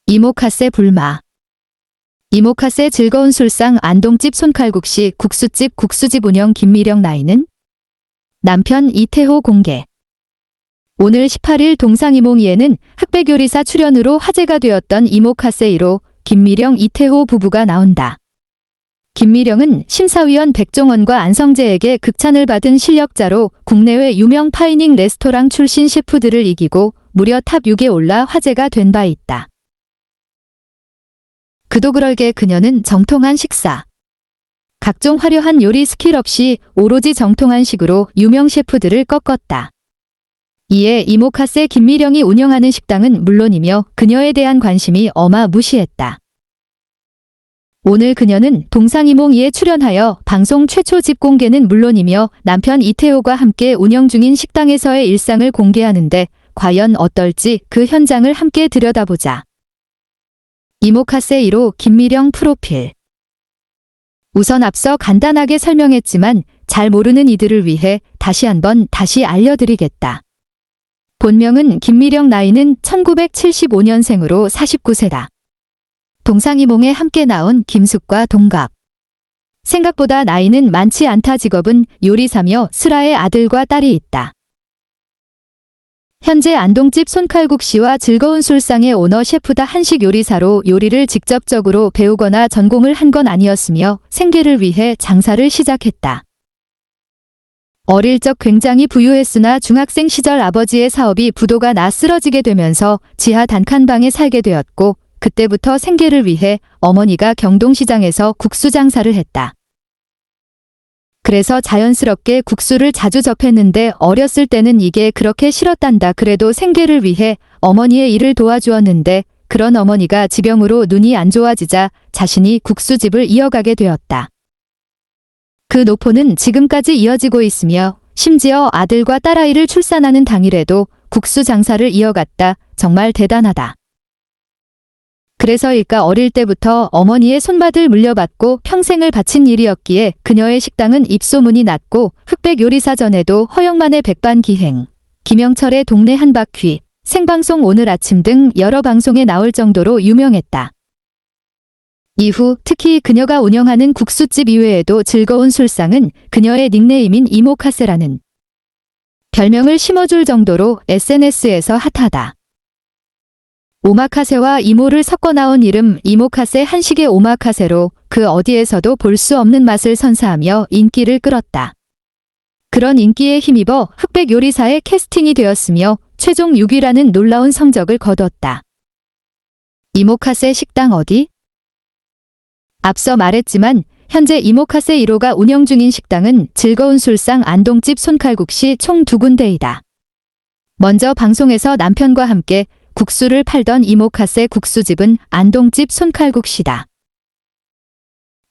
이모카세 불마. 이모카세 즐거운 술상 안동집 손칼국시 국수집 국수집 운영 김미령 나이는? 남편 이태호 공개. 오늘 18일 동상이몽이에는 흑백요리사 출연으로 화제가 되었던 이모카세 1호 김미령 이태호 부부가 나온다. 김미령은 심사위원 백종원과 안성재에게 극찬을 받은 실력자로 국내외 유명 파이닝 레스토랑 출신 셰프들을 이기고 무려 탑 6에 올라 화제가 된 바 있다. 그도 그럴게 그녀는 정통한 식사. 각종 화려한 요리 스킬 없이 오로지 정통한 식으로 유명 셰프들을 꺾었다. 이에 이모카세 김미령이 운영하는 식당은 물론이며 그녀에 대한 관심이 어마무시했다. 오늘 그녀는 동상이몽이에 출연하여 방송 최초 집 공개는 물론이며 남편 이태호가 함께 운영 중인 식당에서의 일상을 공개하는데 과연 어떨지 그 현장을 함께 들여다보자. 이모카세 1호 김미령 프로필. 우선 앞서 간단하게 설명했지만 잘 모르는 이들을 위해 다시 알려드리겠다. 본명은 김미령 나이는 1975년생으로 49세다. 동상이몽에 함께 나온 김숙과 동갑. 생각보다 나이는 많지 않다. 직업은 요리사며 슬아의 아들과 딸이 있다. 현재 안동집 손칼국시와 즐거운 술상의 오너 셰프다. 한식 요리사로 요리를 직접적으로 배우거나 전공을 한 건 아니었으며 생계를 위해 장사를 시작했다. 어릴 적 굉장히 부유했으나 중학생 시절 아버지의 사업이 부도가 나 쓰러지게 되면서 지하 단칸방에 살게 되었고 그때부터 생계를 위해 어머니가 경동시장에서 국수 장사를 했다. 그래서 자연스럽게 국수를 자주 접했는데 어렸을 때는 이게 그렇게 싫었단다. 그래도 생계를 위해 어머니의 일을 도와주었는데 그런 어머니가 지병으로 눈이 안 좋아지자 자신이 국수집을 이어가게 되었다. 그 노포는 지금까지 이어지고 있으며 심지어 아들과 딸아이를 출산하는 당일에도 국수 장사를 이어갔다. 정말 대단하다. 그래서일까 어릴 때부터 어머니의 손맛을 물려받고 평생을 바친 일이었기에 그녀의 식당은 입소문이 났고 흑백 요리사 전에도 허영만의 백반기행, 김영철의 동네 한바퀴, 생방송 오늘 아침 등 여러 방송에 나올 정도로 유명했다. 이후 특히 그녀가 운영하는 국수집 이외에도 즐거운 술상은 그녀의 닉네임인 이모카세라는 별명을 심어줄 정도로 SNS에서 핫하다. 오마카세와 이모를 섞어 나온 이름 이모카세 한식의 오마카세로 그 어디에서도 볼 수 없는 맛을 선사하며 인기를 끌었다. 그런 인기에 힘입어 흑백 요리사에 캐스팅이 되었으며 최종 6위라는 놀라운 성적을 거뒀다. 이모카세 식당 어디? 앞서 말했지만 현재 이모카세 1호가 운영 중인 식당은 즐거운 술상 안동집 손칼국시 총 2군데이다. 먼저 방송에서 남편과 함께 국수를 팔던 이모카세 국수집은 안동집 손칼국시다.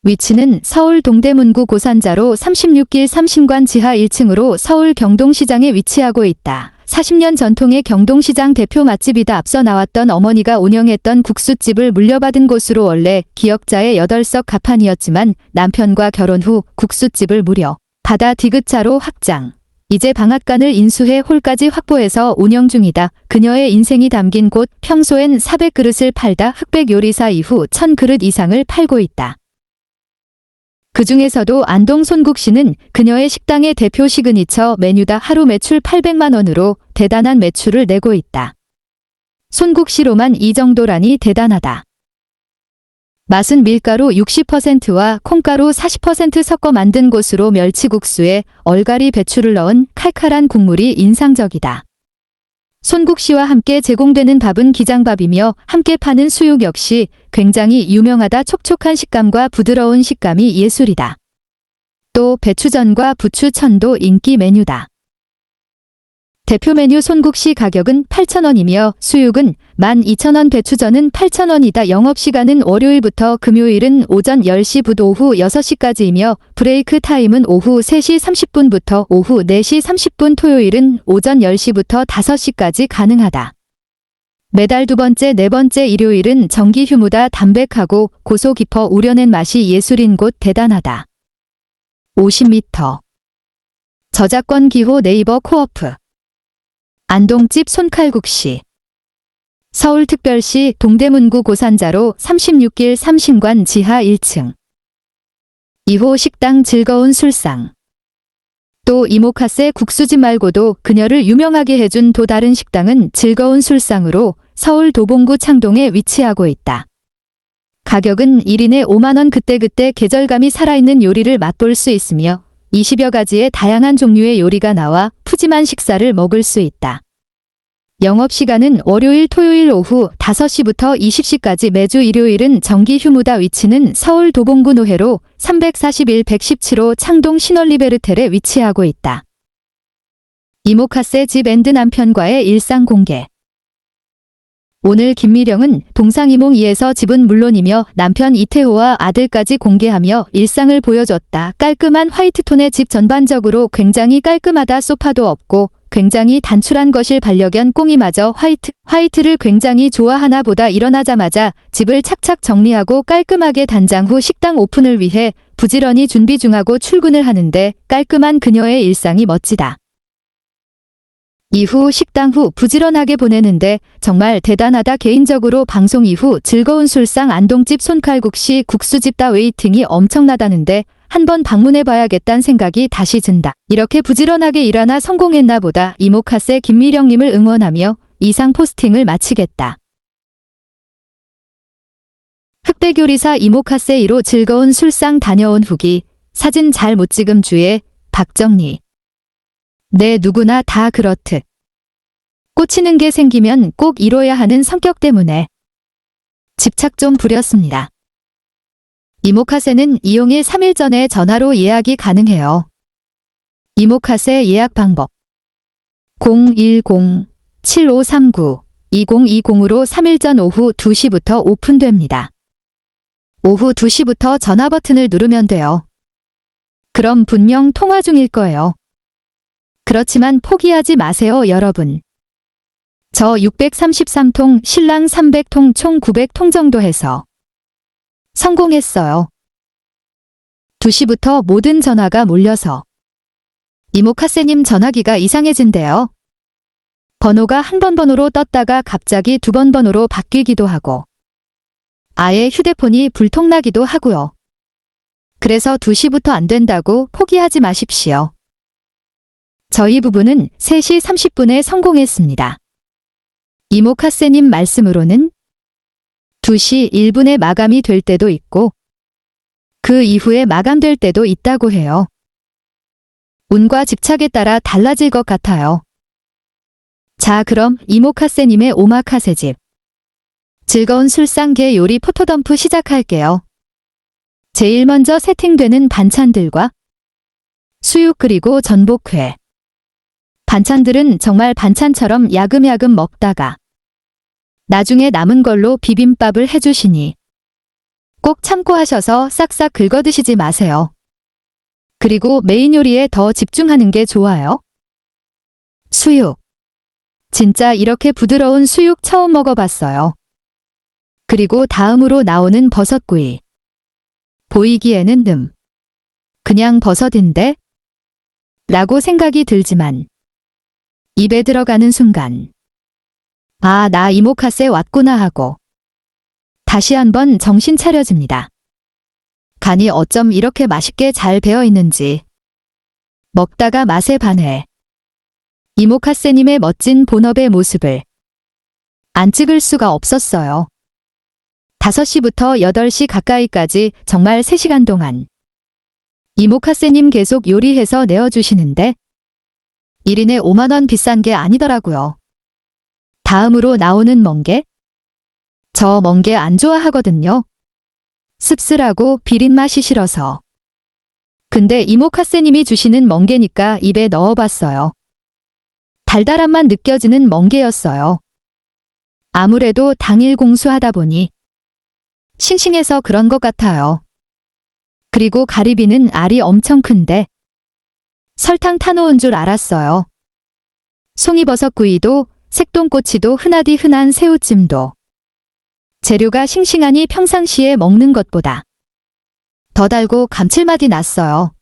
위치는 서울 동대문구 고산자로 36길 삼신관 지하 1층으로 서울 경동시장에 위치하고 있다. 40년 전통의 경동시장 대표 맛집이다. 앞서 나왔던 어머니가 운영했던 국수집을 물려받은 곳으로 원래 기역자의 8석 가판이었지만 남편과 결혼 후 국수집을 무려 받아 디귿자로 확장. 이제 방앗간을 인수해 홀까지 확보해서 운영 중이다. 그녀의 인생이 담긴 곳 평소엔 400그릇을 팔다 흑백 요리사 이후 1000그릇 이상을 팔고 있다. 그 중에서도 안동 손국시는 그녀의 식당의 대표 시그니처 메뉴다. 하루 매출 800만 원으로 대단한 매출을 내고 있다. 손국시로만 이 정도라니 대단하다. 맛은 밀가루 60%와 콩가루 40% 섞어 만든 곳으로 멸치국수에 얼갈이 배추를 넣은 칼칼한 국물이 인상적이다. 손국시와 함께 제공되는 밥은 기장밥이며 함께 파는 수육 역시 굉장히 유명하다. 촉촉한 식감과 부드러운 식감이 예술이다. 또 배추전과 부추천도 인기 메뉴다. 대표 메뉴 손국시 가격은 8,000원이며 수육은 12,000원, 배추전은 8,000원이다. 영업시간은 월요일부터 금요일은 오전 10시부터 오후 6시까지이며 브레이크 타임은 오후 3시 30분부터 오후 4시 30분, 토요일은 오전 10시부터 5시까지 가능하다. 매달 2번째, 4번째 일요일은 정기 휴무다. 담백하고 고소 깊어 우려낸 맛이 예술인 곳 대단하다. 50m. 저작권 기호 네이버 코어프. 안동집 손칼국시. 서울특별시 동대문구 고산자로 36길 삼신관 지하 1층. 2호 식당 즐거운 술상. 또 이모카세 국수집 말고도 그녀를 유명하게 해준 또 다른 식당은 즐거운 술상으로 서울 도봉구 창동에 위치하고 있다. 가격은 1인에 5만 원. 그때그때 계절감이 살아있는 요리를 맛볼 수 있으며 20여 가지의 다양한 종류의 요리가 나와 푸짐한 식사를 먹을 수 있다. 영업시간은 월요일 토요일 오후 5시부터 20시까지 매주 일요일은 정기 휴무다. 위치는 서울 도봉구 노회로 341-117호 창동 시널리베르텔에 위치하고 있다. 이모카세 집 앤드 남편과의 일상 공개. 오늘 김미령은 동상이몽2에서 집은 물론이며 남편 이태호와 아들까지 공개하며 일상을 보여줬다. 깔끔한 화이트톤의 집 전반적으로 굉장히 깔끔하다. 소파도 없고 굉장히 단출한 거실 반려견 꽁이마저 화이트를 굉장히 좋아하나 보다. 일어나자마자 집을 착착 정리하고 깔끔하게 단장 후 식당 오픈을 위해 부지런히 준비 중하고 출근을 하는데 깔끔한 그녀의 일상이 멋지다. 이후 식당 후 부지런하게 보내는데 정말 대단하다. 개인적으로 방송 이후 즐거운 술상 안동집 손칼국시 국수집 다 웨이팅이 엄청나다는데 한번 방문해봐야겠다는 생각이 다시 든다. 이렇게 부지런하게 일하나 성공했나 보다. 이모카세 김미령님을 응원하며 이상 포스팅을 마치겠다. 흑백요리사 이모카세 1호 즐거운 술상 다녀온 후기. 사진 잘 못 찍음 주에 박정리. 네, 누구나 다 그렇듯. 꽂히는 게 생기면 꼭 이뤄야 하는 성격 때문에 집착 좀 부렸습니다. 이모카세는 이용일 3일 전에 전화로 예약이 가능해요. 이모카세 예약 방법 010-7539-2020으로 3일 전 오후 2시부터 오픈됩니다. 오후 2시부터 전화 버튼을 누르면 돼요. 그럼 분명 통화 중일 거예요. 그렇지만 포기하지 마세요, 여러분. 저 633통, 신랑 300통, 총 900통 정도 해서 성공했어요. 2시부터 모든 전화가 몰려서 이모카세님 전화기가 이상해진대요. 번호가 한 번 번호로 떴다가 갑자기 2번 번호로 바뀌기도 하고 아예 휴대폰이 불통나기도 하고요. 그래서 2시부터 안 된다고 포기하지 마십시오. 저희 부부는 3시 30분에 성공했습니다. 이모카세님 말씀으로는 2시 1분에 마감이 될 때도 있고 그 이후에 마감될 때도 있다고 해요. 운과 집착에 따라 달라질 것 같아요. 자, 그럼 이모카세님의 오마카세집 즐거운 술상계 요리 포토덤프 시작할게요. 제일 먼저 세팅되는 반찬들과 수육 그리고 전복회. 반찬들은 정말 반찬처럼 야금야금 먹다가 나중에 남은 걸로 비빔밥을 해주시니 꼭 참고하셔서 싹싹 긁어 드시지 마세요. 그리고 메인 요리에 더 집중하는 게 좋아요. 수육. 진짜 이렇게 부드러운 수육 처음 먹어봤어요. 그리고 다음으로 나오는 버섯구이. 보이기에는 그냥 버섯인데? 라고 생각이 들지만 입에 들어가는 순간 아, 나 이모카세 왔구나 하고 다시 한번 정신 차려집니다. 간이 어쩜 이렇게 맛있게 잘 배어 있는지 먹다가 맛에 반해 이모카세님의 멋진 본업의 모습을 안 찍을 수가 없었어요. 5시부터 8시 가까이까지 정말 3시간 동안 이모카세님 계속 요리해서 내어주시는데 1인에 5만 원 비싼 게 아니더라고요. 다음으로 나오는 멍게? 저 멍게 안 좋아하거든요. 씁쓸하고 비린 맛이 싫어서. 근데 이모카세님이 주시는 멍게니까 입에 넣어봤어요. 달달함만 느껴지는 멍게였어요. 아무래도 당일 공수하다 보니 싱싱해서 그런 것 같아요. 그리고 가리비는 알이 엄청 큰데 설탕 타놓은 줄 알았어요. 송이버섯 구이도 색동꼬치도 흔하디 흔한 새우찜도 재료가 싱싱하니 평상시에 먹는 것보다 더 달고 감칠맛이 났어요.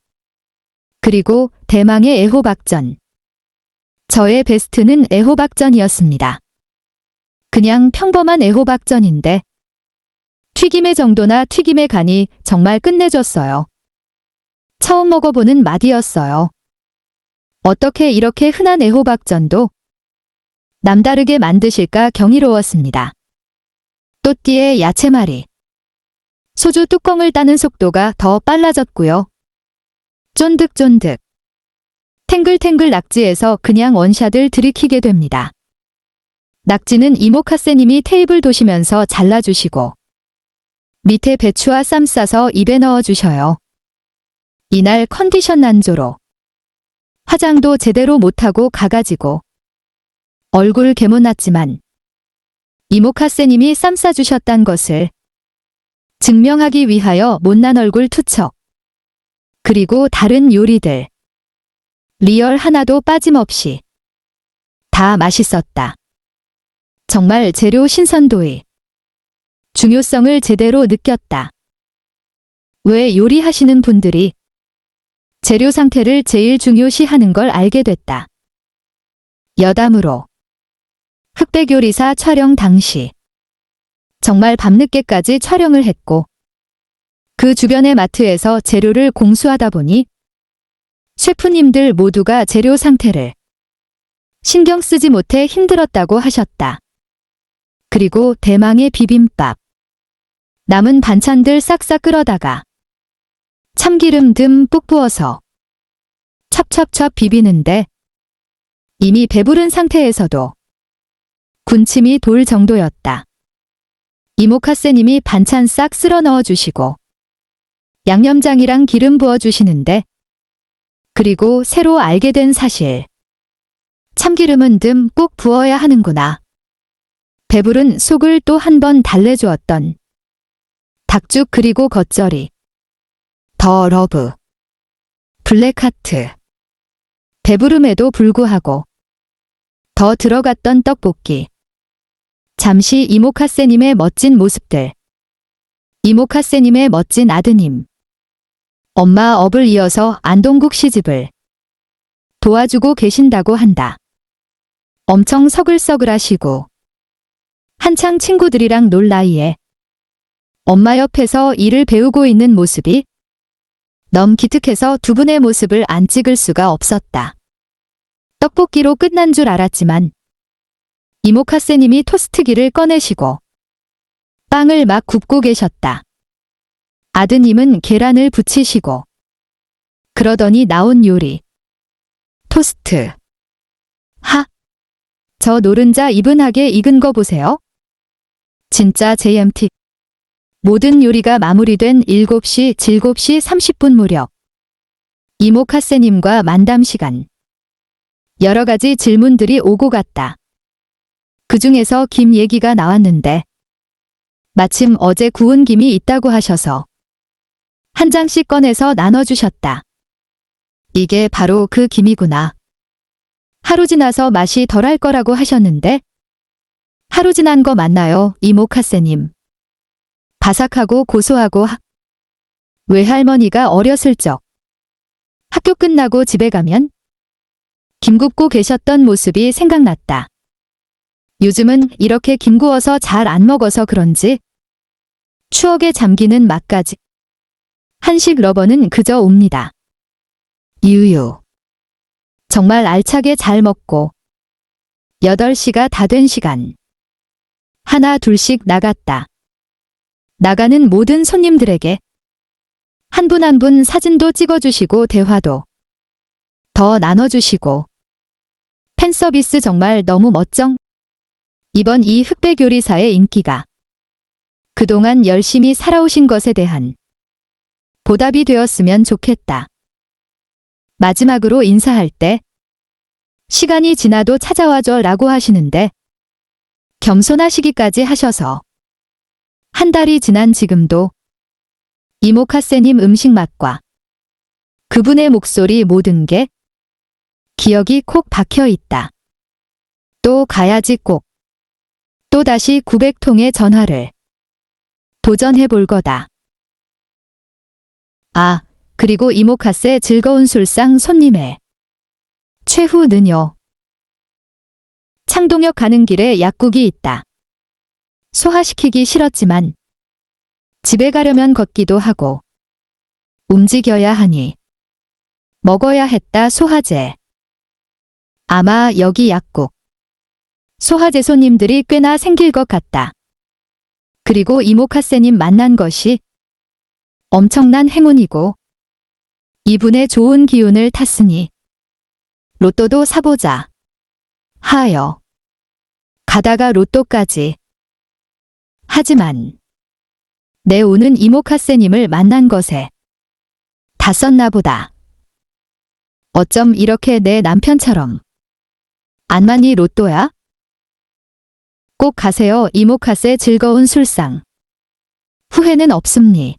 그리고 대망의 애호박전. 저의 베스트는 애호박전이었습니다. 그냥 평범한 애호박전인데 튀김의 정도나 튀김의 간이 정말 끝내줬어요. 처음 먹어보는 맛이었어요. 어떻게 이렇게 흔한 애호박전도 남다르게 만드실까 경이로웠습니다. 또띠의 야채말이 소주 뚜껑을 따는 속도가 더 빨라졌고요. 쫀득쫀득 탱글탱글 낙지에서 그냥 원샷을 들이키게 됩니다. 낙지는 이모카세님이 테이블 도시면서 잘라주시고 밑에 배추와 쌈 싸서 입에 넣어주셔요. 이날 컨디션 난조로 화장도 제대로 못하고 가가지고 얼굴 개못났지만 이모카세님이 쌈 싸주셨단 것을 증명하기 위하여 못난 얼굴 투척. 그리고 다른 요리들. 리얼 하나도 빠짐없이 다 맛있었다. 정말 재료 신선도의 중요성을 제대로 느꼈다. 왜 요리하시는 분들이 재료 상태를 제일 중요시하는 걸 알게 됐다. 여담으로 흑백요리사 촬영 당시 정말 밤늦게까지 촬영을 했고 그 주변의 마트에서 재료를 공수하다 보니 셰프님들 모두가 재료 상태를 신경 쓰지 못해 힘들었다고 하셨다. 그리고 대망의 비빔밥. 남은 반찬들 싹싹 끓여다가 참기름 듬뿍 부어서 찹찹찹 비비는데 이미 배부른 상태에서도 군침이 돌 정도였다. 이모카세님이 반찬 싹 쓸어 넣어주시고 양념장이랑 기름 부어주시는데 그리고 새로 알게 된 사실. 참기름은 듬뿍 부어야 하는구나. 배부른 속을 또 한 번 달래주었던 닭죽 그리고 겉절이. 더 러브. 블랙하트. 배부름에도 불구하고 더 들어갔던 떡볶이. 잠시 이모카세님의 멋진 모습들. 이모카세님의 멋진 아드님. 엄마 업을 이어서 안동국 시집을 도와주고 계신다고 한다. 엄청 서글서글하시고 한창 친구들이랑 놀 나이에 엄마 옆에서 일을 배우고 있는 모습이 너무 기특해서 두 분의 모습을 안 찍을 수가 없었다. 떡볶이로 끝난 줄 알았지만 이모카세님이 토스트기를 꺼내시고 빵을 막 굽고 계셨다. 아드님은 계란을 부치시고 그러더니 나온 요리. 토스트. 하! 저 노른자 이분하게 익은 거 보세요. 진짜 JMT. 모든 요리가 마무리된 7시 30분 무렵. 이모카세님과 만담 시간. 여러 가지 질문들이 오고 갔다. 그 중에서 김 얘기가 나왔는데 마침 어제 구운 김이 있다고 하셔서 한 장씩 꺼내서 나눠주셨다. 이게 바로 그 김이구나. 하루 지나서 맛이 덜할 거라고 하셨는데 하루 지난 거 맞나요, 이모카세님? 바삭하고 고소하고 외할머니가 어렸을 적 학교 끝나고 집에 가면 김 굽고 계셨던 모습이 생각났다. 요즘은 이렇게 김 구워서 잘 안 먹어서 그런지 추억에 잠기는 맛까지. 한식 러버는 그저 옵니다. 유유. 정말 알차게 잘 먹고 8시가 다 된 시간. 하나 둘씩 나갔다. 나가는 모든 손님들에게 한 분 한 분 사진도 찍어주시고 대화도 더 나눠주시고 팬서비스 정말 너무 멋쩡. 이번 이 흑백 요리사의 인기가 그동안 열심히 살아오신 것에 대한 보답이 되었으면 좋겠다. 마지막으로 인사할 때 시간이 지나도 찾아와줘 라고 하시는데 겸손하시기까지 하셔서 한 달이 지난 지금도 이모카세님 음식 맛과 그분의 목소리 모든 게 기억이 콕 박혀 있다. 또 가야지 꼭. 또 다시 900통의 전화를 도전해 볼 거다. 아, 그리고 이모카세 즐거운 술상 손님의 최후는요. 창동역 가는 길에 약국이 있다. 소화시키기 싫었지만 집에 가려면 걷기도 하고 움직여야 하니 먹어야 했다. 소화제. 아마 여기 약국 소화제 손님들이 꽤나 생길 것 같다. 그리고 이모카세님 만난 것이 엄청난 행운이고 이분의 좋은 기운을 탔으니 로또도 사보자 하여 가다가 로또까지. 하지만 내 운은 이모카세님을 만난 것에 다 썼나 보다. 어쩜 이렇게 내 남편처럼 안 많이 로또야? 꼭 가세요. 이모카세 즐거운 술상. 후회는 없습니.